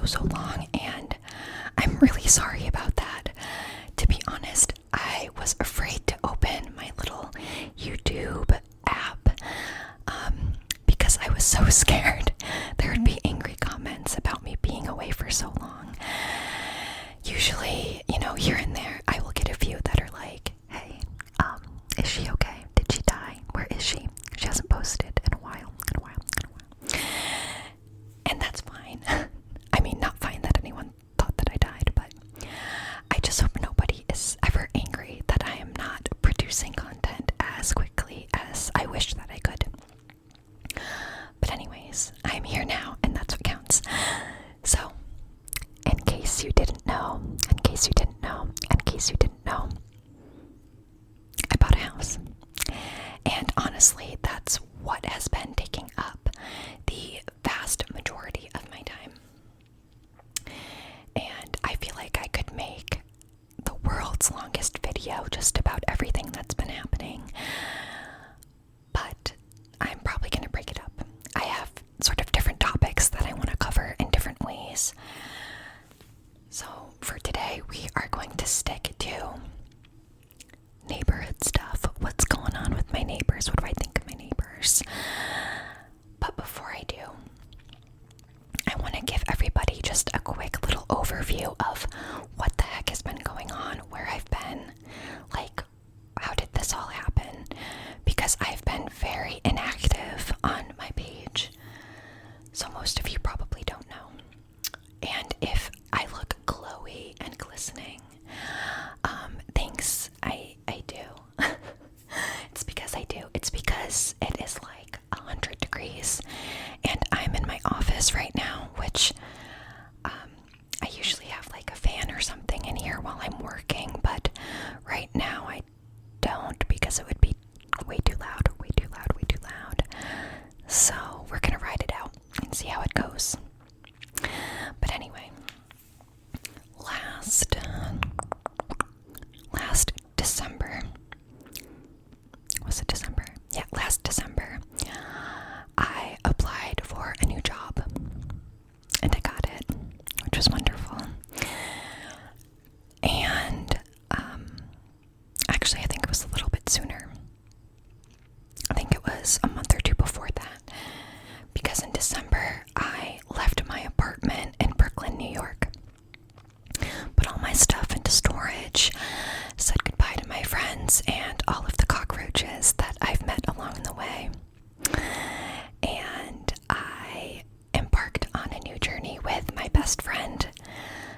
so long, and I'm really sorry about that. To be honest, I was afraid to open my little YouTube app because I was so scared there would be angry comments about me being away for so long. Usually, here and there, I will get a few that are like, hey, is she okay? Did she die? Where is she? She hasn't posted in a while. And that's fine. I mean, not fine that anyone thought that I died, but I just hope nobody is ever angry that I am not producing content as quickly as I wish that I could. But anyways, I'm here now, and that's what counts. So, in case you didn't know, I bought a house. And honestly, that's what has been taking up the vast majority of my time. And I feel like I could make the world's longest video just about everything that's been happening. But I'm probably going to break it up. I have sort of different topics that I want to cover in different ways. So for today, we are going to stick to neighborhood stuff. What's going on with my neighbors? What do I think of my neighbors? But before I do, I want to give everybody just a quick little overview of what the heck has been going on, where I've been, like, how did this all happen? Because I've been very inactive on my page, so most of you probably don't know. And if I look glowy and glistening, thanks, I do. It's because I do. It's because it is like 100 degrees, and I'm in my office right now, which I usually have like a fan or something in here while I'm working, but right now I don't because it would be way too loud. So we're gonna ride it out and see how it goes. But anyway, last December, was it December? Yeah, last December, I applied for a new job, and I got it, which was wonderful. And actually, I think it was a little bit sooner. I think it was a month or two before that, because in December, I left my apartment in Brooklyn, New York, put all my stuff into storage, said goodbye to my friends and all of the cockroaches that I've met along the way, and I embarked on a new journey with my best friend,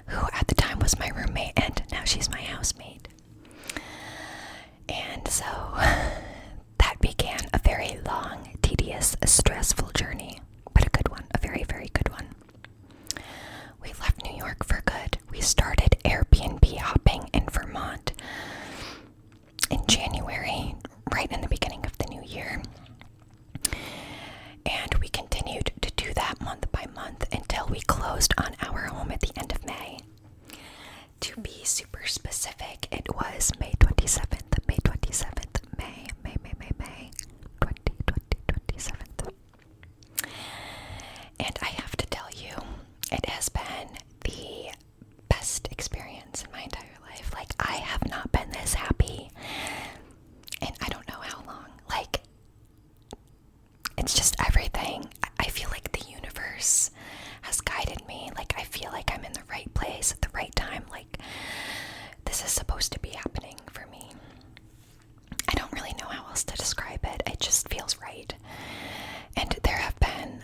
who at the time was my roommate, and now she's my housemate. And so that began a very long, tedious, stressful journey, but a good one, a very, very good one. We left New York for good. We started Airbnb hopping in Vermont in January, right in the beginning of the new year. And we continued to do that month by month until we closed on our home at the end of May. To be super specific, it was May 27th, May 2027th. And I have to tell you, it has been the best experience in my entire life. Like, I have not been this happy and I don't know how long. Like, it's just everything. I feel like the universe has guided me. Like, I feel like I'm in the right place at the right time. Like, this is supposed to be happening for me. I don't really know how else to describe it. It just feels right. And there have been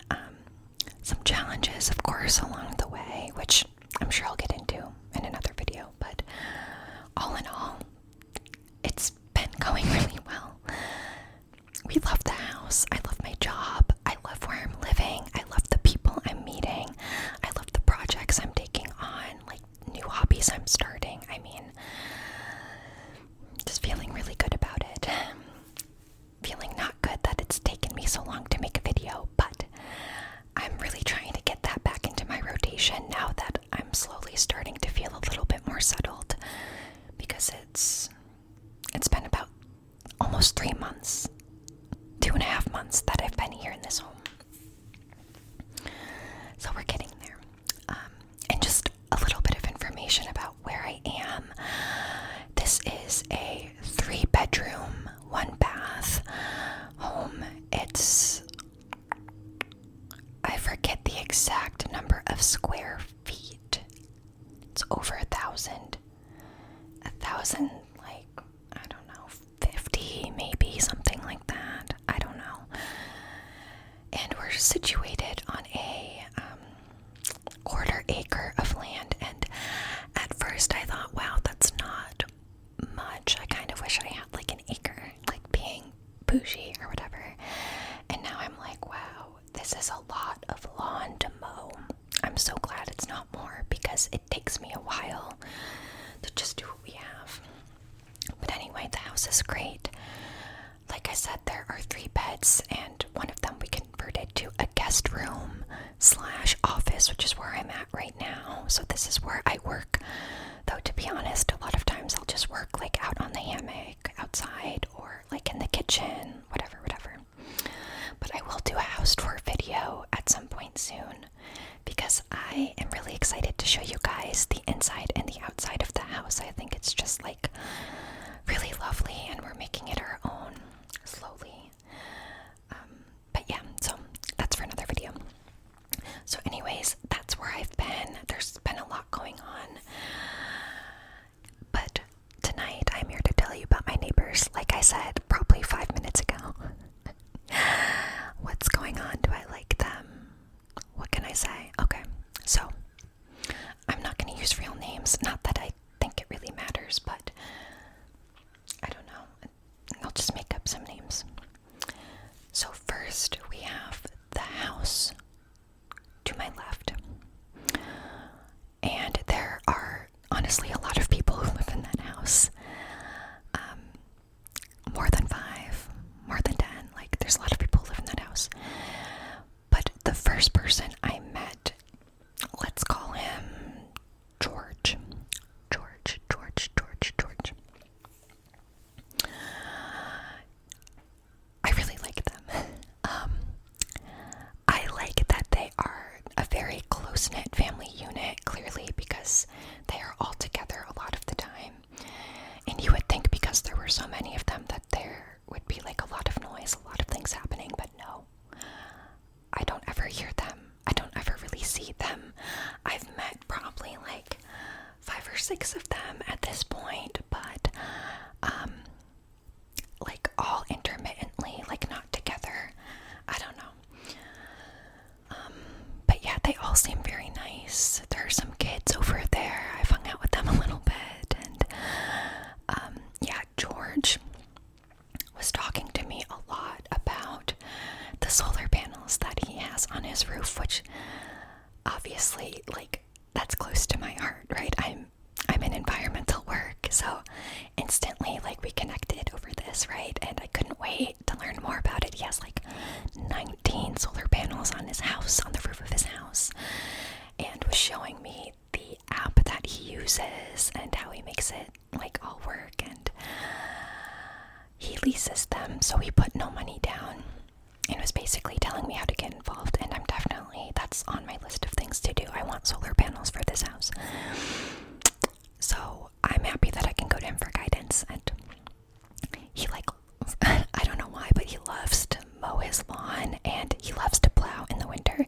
some challenges, of course, along the way, which I'm sure I'll get into in another video. But all in all, it's been going really well. We love the house. I love my job. I love where I'm living. I love the people I'm meeting. I love the projects I'm taking on, like new hobbies I'm starting. I mean, just feeling really good about it. Feeling not good that it's taken me so long to make a video, but I'm really trying to get that back into my rotation now that I'm slowly starting to feel a little bit more settled, because it's been about almost 3 months, 2.5 months that I've been here in this home. So we're getting there. exact number of square feet. It's over 1,000. 1,000, like, I don't know, 50 maybe, something like that. I don't know. And we're situated on a quarter acre of land. And at first I thought, wow, that's not much. I kind of wish I had like an acre, like being bougie or whatever. And now I'm like, wow, this is a lot of lawn to mow. I'm so glad it's not more, because it takes me a while to just do what we have. But anyway, the house is great. Like I said, there are 3 beds, and one of them we converted to a guest room / office, which is where I'm at right now. So this is where I work. Though, to be honest, a lot of times I'll just work like out on the hammock outside, or like in the kitchen, whatever. But I will do a house tour video at some point soon, because I am really excited to show you guys the inside and the outside of the house. I think it's just like really lovely, and we're making it our own slowly. But yeah, so that's for another video. So anyways, that's where I've been. There's been a lot going on. But tonight I'm here to tell you about my neighbors, like I said probably 5 minutes ago. What's going on? Do I like them? What can I say? Okay, so I'm not going to use real names. Not that I think it really matters, but I don't know. I'll just make up some names. So first we have the house to my left. And there are honestly a lot of people who live in that house. More than 5, more than 10. Like, there's a lot of people who live in that house. But the first person I met, let's call him George. I really like them. I like that they are a very close-knit family unit, clearly, because they are all together a lot of the time. And you would think, because there were so many of them, that there would be like a lot of noise, a lot of things happening, but no. I don't ever hear them. I don't ever really see them. I've met probably like 5 or 6 of them at this point, but like all intermittently, like not together. I don't know. But yeah, they all seem very nice. There are some kids over there. I've hung out with them a little bit, and yeah, George was talking to me a lot about the solar panels that he has on his roof, which obviously, like, that's close to my heart, right? I'm in environmental work, so instantly, like, we connected over this, right? And I couldn't wait to learn more about it. He has like 19 solar panels on his house, on the roof of his house, and was showing me the app that he uses and how he makes it like all work. And he leases them, so he put no money down, and was basically telling me how to get involved. And that's on my list of things to do. I want solar panels for this house, so I'm happy that I can go to him for guidance. And he, like, I don't know why, but he loves to mow his lawn, and he loves to plow in the winter.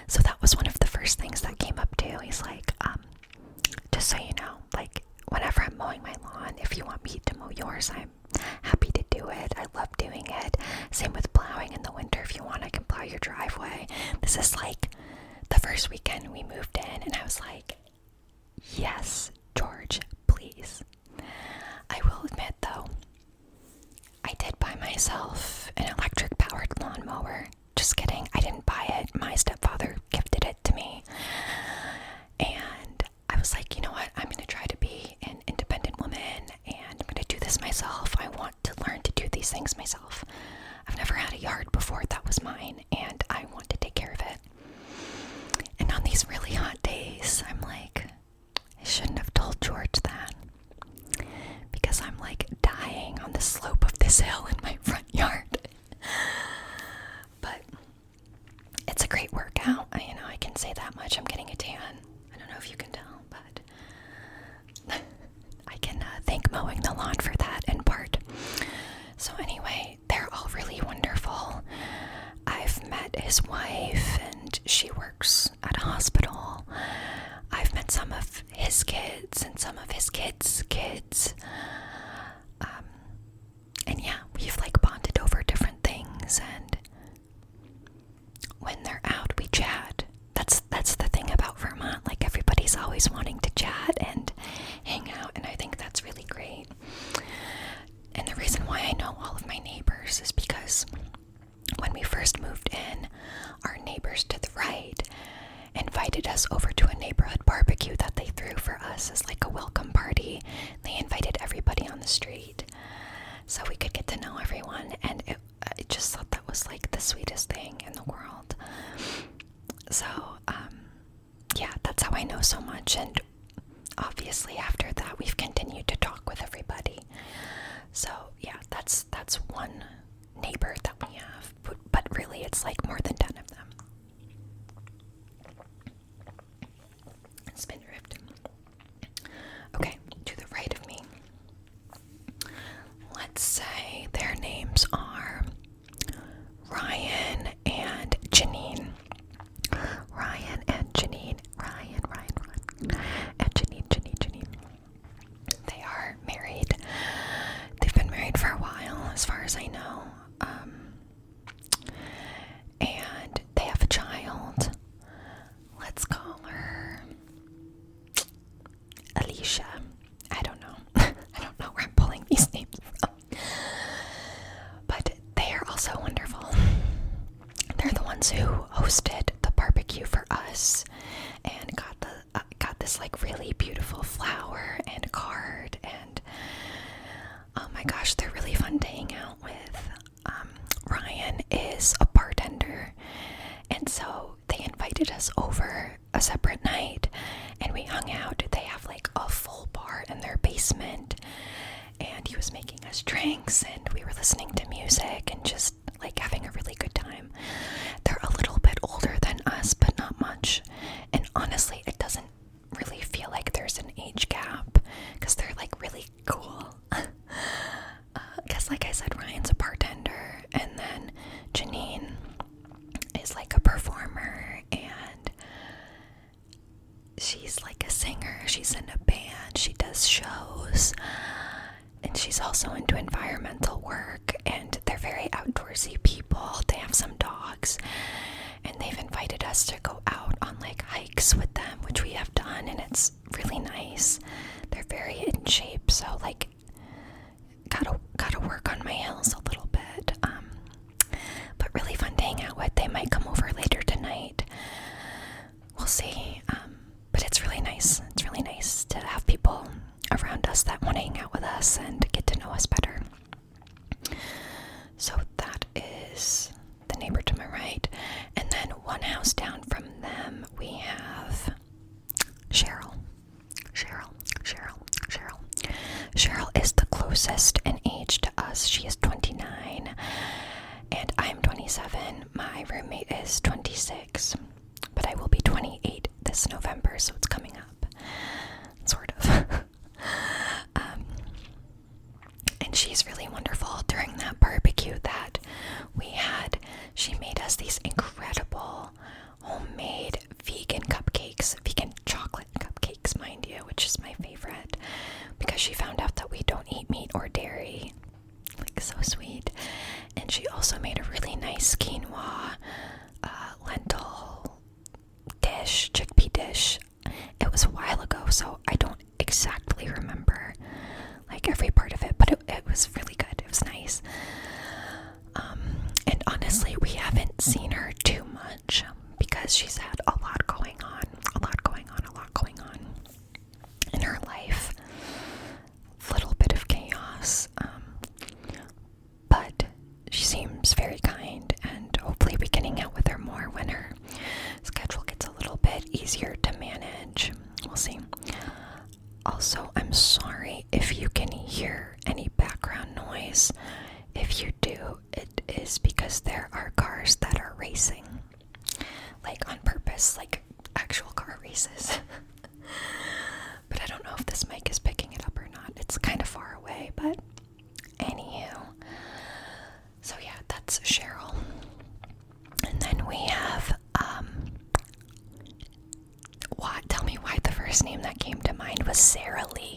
So that was one of the first things that came up too. He's like, just so you know, like, whenever I'm mowing my lawn, if you want me to mow yours, I'm happy to do it. I love doing it. Same with plowing in the winter. If you want, I can plow your driveway. This is like the first weekend we moved in, and I was like, yes, George, please. I will admit, though, I did buy myself an electric powered lawnmower. Just kidding, I didn't buy it. My stepfather gifted it to me. And I was like, you know what? I'm going to try to be an independent woman, and I'm going to do this myself. I want to learn to do these things myself. I've never had a yard before that was mine, and I want to take care of it. And on these really hot days, I'm like, I shouldn't have told George that, because I'm like dying on the slope of this hill in my front yard. But it's a great workout. I can say that much. I'm getting a tan. I don't know if you can tell, but I can thank mowing the lawn for that in part. So anyway, they're all really wonderful. I've met his wife, and she works some of his kids. And yeah, we've like bonded over different things, and when they're out, we chat. That's the thing about Vermont. Like, everybody's always wanting to chat and hang out, and I think that's really great. And the reason why I know all of my neighbors is because when we first moved in, our neighbors to the right invited us over to a neighborhood barbecue that they threw for us as like a welcome party. They invited everybody on the street so we could get to know everyone, and I just thought that was like the sweetest thing in the world. So yeah, that's how I know so much, and obviously after that we've continued to talk with everybody. So yeah, that's one neighbor that we have, but really it's like more than 10 of them. Spin drift. Okay, to the right of me, let's say their names are Ryan and Janine. Ryan and Janine. Ryan and Janine. They are married. They've been married for a while, as far as I know. And they have a child. Let's call her Alicia. I don't know. I don't know where I'm pulling these names from. But they are also wonderful. They're the ones who hosted the barbecue for us and got this like really beautiful flower and card, and oh my gosh, they're really fun to hang out with. Ryan is a bartender, and so they invited us over a separate night and we hung out. They have like a full bar in their basement, and he was making us drinks and we were listening to music and just like having a really good time. They're a little bit older than us, but not much, and honestly it doesn't really feel like there's an age gap because they're like really cool. Because like I said, Ryan's a bartender, and then Janine is like a performer, and she's like a singer. She's in a band, she does shows, and she's also into environmental work, and they're very outdoorsy people. They have some dogs, and they've invited us to go out on like hikes with them, which we have done, and it's really nice. They're very in shape, so like gotta work on my hills a little bit, but really fun to hang out with. They might come over later tonight, we'll see. But it's really nice to have people around us that want to hang out with us and get to know us better. So that is the neighbor to my right, and then one house down from them we have Cheryl. Cheryl is the closest in age to us. She is 29 and I'm 27. My roommate is 26, but I will be 28 this November, so it's coming up, sort of. And she's really wonderful. During that barbecue that we had, she made us these incredible homemade vegan chocolate cupcakes, mind you, which is my favorite, because she found out that we don't eat meat or dairy. Like, so sweet. And she also made a really nice quinoa lentil dish, chickpea dish. It was a while ago, so I don't exactly remember like every part of it, but it was really good. It was nice. And honestly, we haven't seen her too much because she's had a lot going on in her life. A little bit of chaos. But she seems very kind, and hopefully we can hang out with her more when her schedule gets a little bit easier to manage. We'll see. Also, I'm sorry if you can hear any background noise. If you do, it is because there are cars that are racing. Like, on purpose, like actual car races. But I don't know if this mic is picking it up or not. It's kind of far away, but anywho. So yeah, that's Cheryl. And then we have, tell me why the first name that came to mind was Sarah Lee.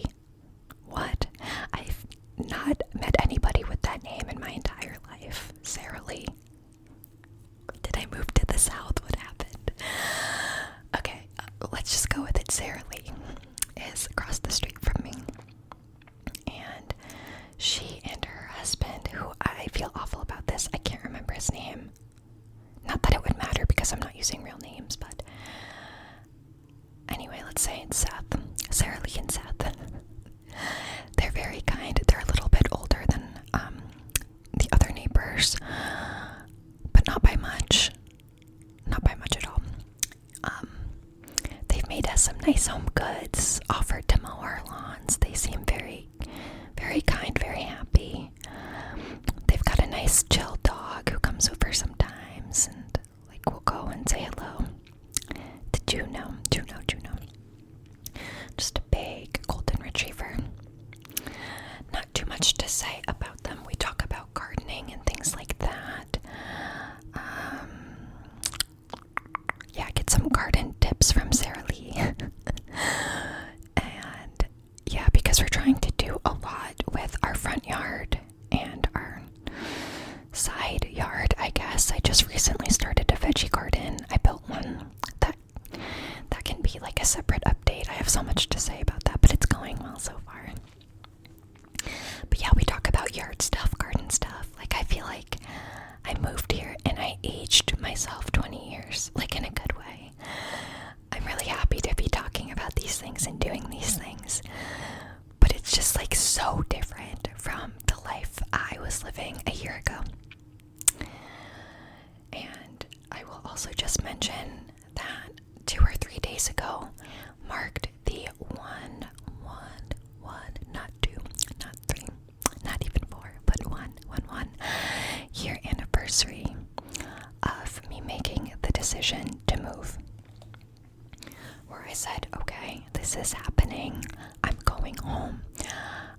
South. What happened? Okay, let's just go with it. Sarah Lee is across the street from me, and she and her husband, who I feel awful about this, I can't remember his name. Not that it would matter because I'm not using real names, but anyway, let's say it's Seth. Sarah Lee and Seth. They're very kind. They're a little bit older than the other neighbors, but not by much. Not by much at all. They've made us some nice home goods, offered to mow our lawns. They seem very, very kind, very happy. They've got a nice chill dog who comes over sometimes, and like we'll go and say hello to Juno. Just a big golden retriever. Not too much to say about them. We talk about gardening and things like that. Yeah, get some garden tips from Sarah Lee. And yeah, because we're trying to do a lot with our front yard and our side yard, I guess. I just recently started a veggie garden. I built one. That can be like a separate update. I have so much to say about that, but it's going well so far. But yeah, we talk about yard stuff, garden stuff. Like, I feel like I moved here and I aged myself 20 years, like in a good way. I'm really happy to be talking about these things and doing these things. But it's just like so different from the life I was living a year ago. And I will also just mention that 2 or 3 days ago marked the not 2, not 3, not even 4, but 1 year anniversary of me making the decision to move. Where I said, okay, this is happening. I'm going home.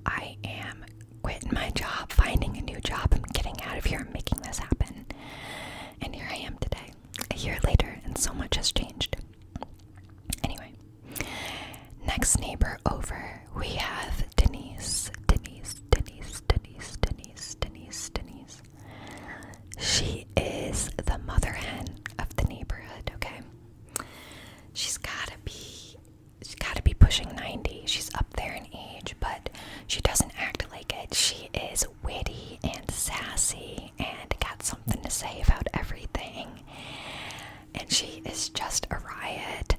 I am quitting my job, finding a new job. I'm getting out of here. I'm making this happen. And here I am today, a year later, and so much has changed. Anyway, next neighbor over, we have Denise. She is the mother hen of the neighborhood, okay? She's gotta be pushing 90. She's up there in age, but she doesn't act like it. She is witty and sassy and got something to say about everything. And she is just a riot.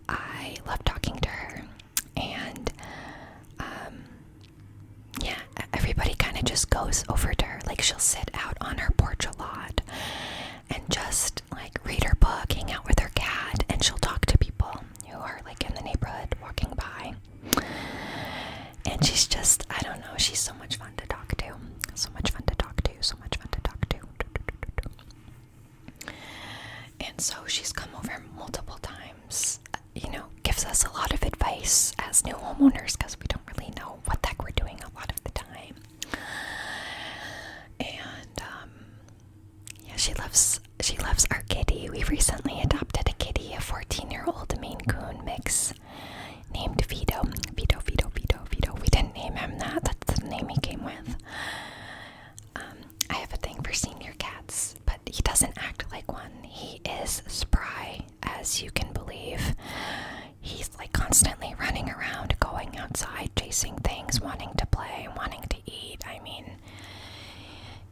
I love talking to her. And yeah, everybody kind of just goes over to her. Like, she'll sit out on her porch a lot and just like read her book, hang out with her cat, and she'll talk to people who are like in the neighborhood walking by. And she's just, I don't know, she's so much fun to talk to. And so she's come over multiple times, gives us a lot of advice as new homeowners because we don't really know what the heck we're doing a lot of the time. And yeah, she loves our kitty. We recently adopted a kitty, a 14-year-old Maine Coon mix named Vito. We didn't name him that. That's the name he came with. I have a thing for senior cats, but he doesn't act like one. He is spry, as you can believe. He's like constantly running around, going outside, chasing things, wanting to play, wanting to eat. I mean,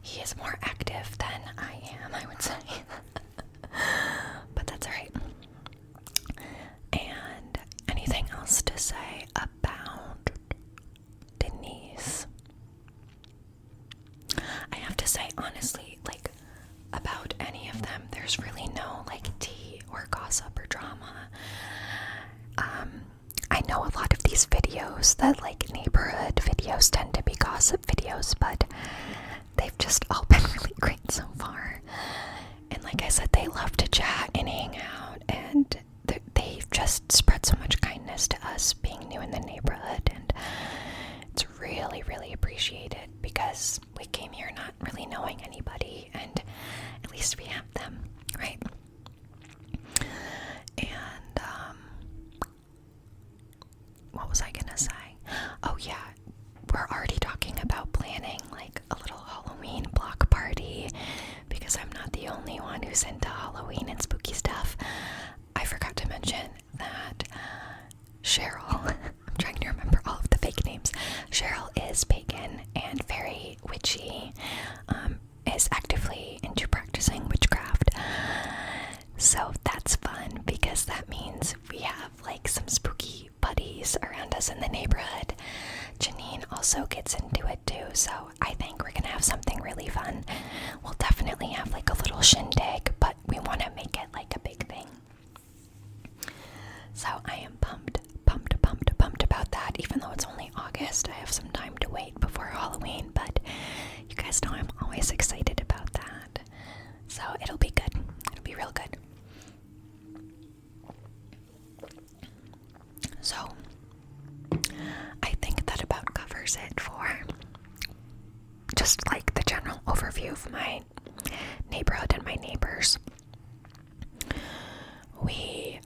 he is more active than I am, I would say. But that's alright. And anything else to say about Denise? I have to say, honestly, like, about any of them, there's really no, like, tea or gossip or drama. I know a lot of these videos, that, like, neighborhood videos tend to be gossip videos, but they've just all been really great so far. And like I said, they love to chat and hang out, and they've just spread so much kindness to us being new in the neighborhood, and it's really, really appreciated because we came here not really knowing anybody, and at least we have them, right? And what was I gonna say? Oh yeah, we're already talking about planning like a little Halloween block party because I'm not the only one who's into Halloween. Halloween and spooky stuff, I forgot to mention that Cheryl, I'm trying to remember all of the fake names. Cheryl is pagan and very witchy, is actively into practicing witchcraft. So that's fun because that means we have like some spooky buddies around us in the neighborhood. Janine also gets into it too, so I think we're gonna have something really fun. We'll definitely have like a little shindig, but we want to make it like a big thing. So I am pumped about that. Even though it's only August, I have some time to wait before Halloween, but you guys know I'm always excited about that. So it'll be good. It'll be real good. So I think that about covers it for just like the general overview of my neighborhood and my neighbors. We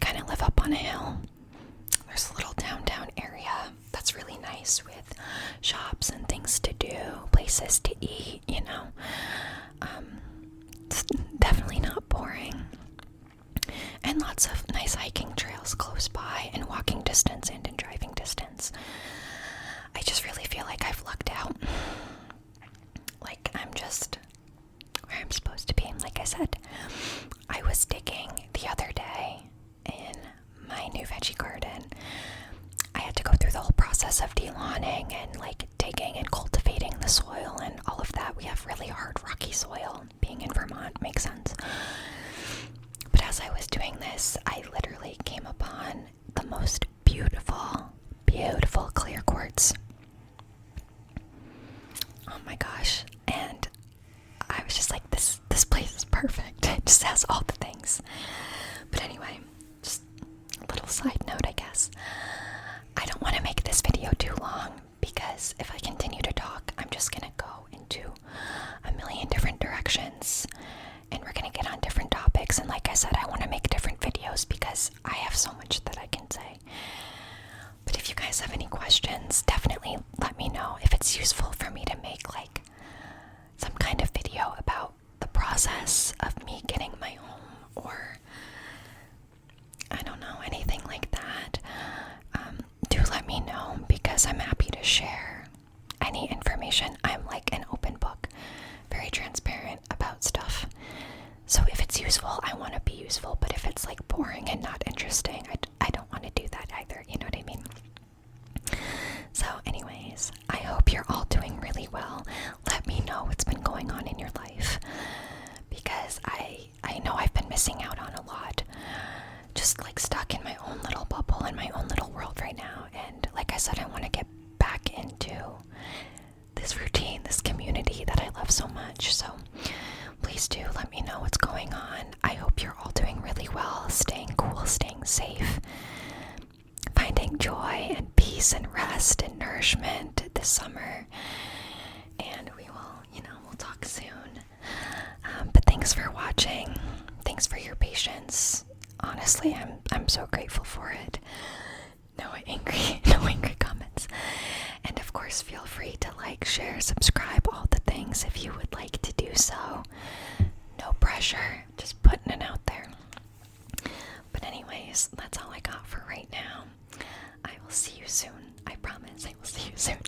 kind of live up on a hill. There's a little downtown area that's really nice with shops and things to do, places to eat, you know. It's definitely not boring. And lots of nice hiking trails close by and walking distance and in driving distance. I just really feel like I've lucked out. Like I'm just where I'm supposed to be. Like I said, I was digging the other day in my new veggie garden. I had to go through the whole process of de-lawning and like digging and cultivating the soil and all of that. We have really hard rocky soil. Being in Vermont makes sense. But as I was doing this, I literally came upon the most beautiful clear quartz. Oh my gosh. And I was just like, this place is perfect. It just has all the things. But anyway, just a little side note, I guess. I don't want to make this video too long because if I continue to talk, I'm just going to go into a million different directions and we're going to get on different topics. And like I said, I want to make different videos because I have so much that I can say. But if you guys have any questions, definitely let me know if it's useful for me to make like some kind of video about the process of me getting my home or I don't know, anything like that. Do let me know because I'm happy to share any information. I'm like an open book, very transparent about stuff. So if it's useful, I want to be useful, but if it's like boring and not interesting, I don't want to do that either, you know what I mean? So anyways, I hope you're all doing really well. Let me know what's been going on in your life because I know I've been missing out on a lot. Just like stuck in my own little bubble, in my own little world right now. And like I said, I want to get back into this routine, this community that I love so much. So please do let me know what's going on. I hope you're all doing really well, staying cool, staying safe, finding joy and peace and rest and nourishment this summer. And we will, we'll talk soon. But thanks for watching. Thanks for your patience. Honestly, I'm so grateful for it. No angry comments. And of course, feel free to like, share, subscribe, all the things if you would like to do so. No pressure, just putting it out there. But anyways, that's all I got for right now. I will see you soon. I promise I will see you soon.